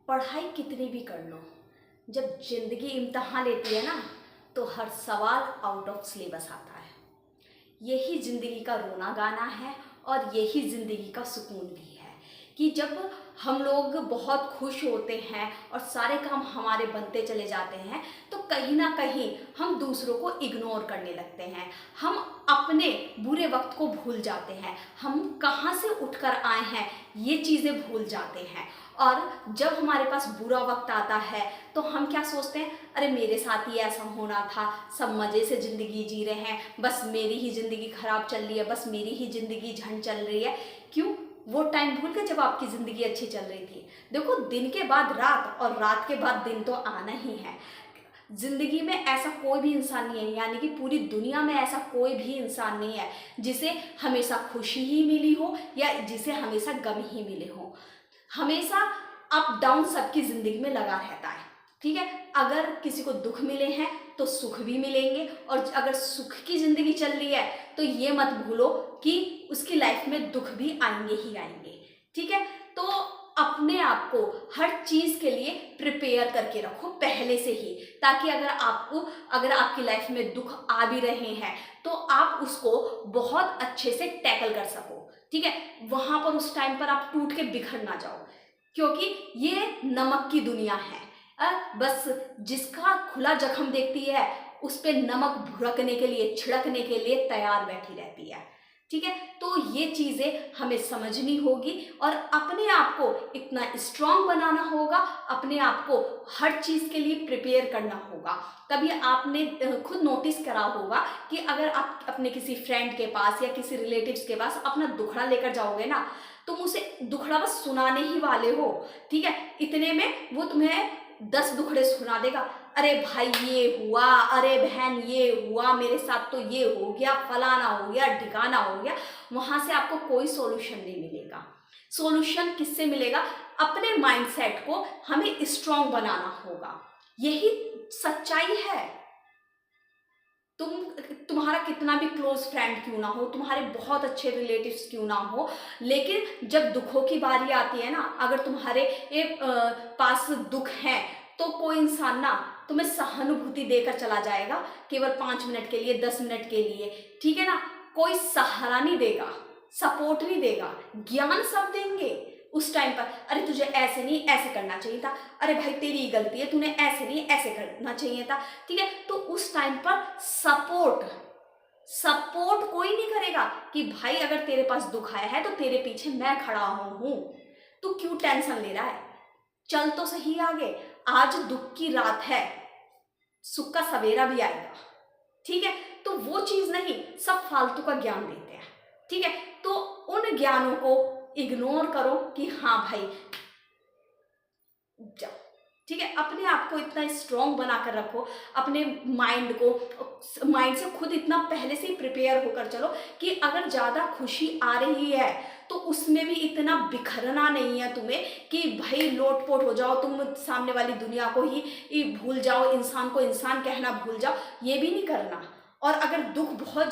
पढ़ाई कितनी भी कर लो, जब जिंदगी इम्तहान लेती है ना, तो हर सवाल आउट ऑफ सिलेबस आता है। यही जिंदगी का रोना गाना है और यही जिंदगी का सुकून भी है कि जब हम लोग बहुत खुश होते हैं और सारे काम हमारे बनते चले जाते हैं, तो कहीं ना कहीं हम दूसरों को इग्नोर करने लगते हैं। हम अपने बुरे वक्त को भूल जाते हैं, हम कहाँ से उठकर आए हैं ये चीज़ें भूल जाते हैं। और जब हमारे पास बुरा वक्त आता है तो हम क्या सोचते हैं, अरे मेरे साथ ही ऐसा होना था, सब मज़े से ज़िंदगी जी रहे हैं, बस मेरी ही ज़िंदगी ख़राब चल रही है, बस मेरी ही ज़िंदगी झंड चल रही है। क्यों? वो टाइम भूल गए जब आपकी ज़िंदगी अच्छी चल रही थी। देखो, दिन के बाद रात और रात के बाद दिन तो आना ही है। जिंदगी में ऐसा कोई भी इंसान नहीं है, यानी कि पूरी दुनिया में ऐसा कोई भी इंसान नहीं है जिसे हमेशा खुशी ही मिली हो या जिसे हमेशा गम ही मिले हो। हमेशा अप डाउन सबकी जिंदगी में लगा रहता है। ठीक है, अगर किसी को दुख मिले हैं तो सुख भी मिलेंगे, और अगर सुख की जिंदगी चल रही है तो ये मत भूलो कि उसकी लाइफ में दुख भी आएंगे ही आएंगे। ठीक है, तो अपने आप को हर चीज के लिए प्रिपेयर करके रखो पहले से ही, ताकि अगर आपकी लाइफ में दुख आ भी रहे हैं तो आप उसको बहुत अच्छे से टैकल कर सको। ठीक है, वहां पर उस टाइम पर आप टूट के बिखर ना जाओ, क्योंकि ये नमक की दुनिया है। बस जिसका खुला जख्म देखती है उस पे नमक भुड़कने के लिए, छिड़कने के लिए तैयार बैठी रहती है। ठीक है, तो ये चीजें हमें समझनी होगी और अपने आप को इतना स्ट्रांग बनाना होगा, अपने आप को हर चीज के लिए प्रिपेयर करना होगा। कभी आपने खुद नोटिस करा होगा कि अगर आप अपने किसी फ्रेंड के पास या किसी रिलेटिव्स के पास अपना दुखड़ा लेकर जाओगे ना, तुम उसे दुखड़ा बस सुनाने ही वाले हो। ठीक है, इतने में वो तुम्हें 10 दुखड़े सुना देगा। अरे भाई ये हुआ, अरे बहन ये हुआ, मेरे साथ तो ये हो गया, फलाना हो गया, ठिकाना हो गया। वहां से आपको कोई सॉल्यूशन नहीं मिलेगा। सॉल्यूशन किससे मिलेगा? अपने माइंडसेट को हमें स्ट्रांग बनाना होगा। यही सच्चाई है। तुम्हारा कितना भी क्लोज फ्रेंड क्यों ना हो, तुम्हारे बहुत अच्छे रिलेटिव्स क्यों ना हो, लेकिन जब दुखों की बारी आती है ना, अगर तुम्हारे पास दुख है तो कोई इंसान ना तुम्हें सहानुभूति देकर चला जाएगा, केवल 5 मिनट के लिए, 10 मिनट के लिए। ठीक है ना, कोई सहारा नहीं देगा, सपोर्ट नहीं देगा, ज्ञान सब देंगे उस टाइम पर। अरे तुझे ऐसे नहीं ऐसे करना चाहिए था, अरे भाई तेरी गलती है, तूने ऐसे नहीं ऐसे करना चाहिए था। ठीक है, तो उस टाइम पर सपोर्ट कोई नहीं करेगा कि भाई अगर तेरे पास दुख आया है तो तेरे पीछे मैं खड़ा हूं, तू क्यों टेंशन ले रहा है, चल तो सही आगे। आज दुख की रात है, सुख का सवेरा भी आएगा। ठीक है, तो वो चीज नहीं, सब फालतू का ज्ञान देते हैं। ठीक है, तो उन ज्ञानों को इग्नोर करो कि हाँ भाई जाओ। ठीक है, अपने आप को इतना स्ट्रांग बनाकर रखो, अपने माइंड से खुद इतना पहले से ही प्रिपेयर होकर चलो कि अगर ज़्यादा खुशी आ रही है तो उसमें भी इतना बिखरना नहीं है तुम्हें कि भाई लोटपोट हो जाओ, तुम सामने वाली दुनिया को ही भूल जाओ, इंसान को इंसान कहना भूल जाओ, ये भी नहीं करना। और अगर दुख बहुत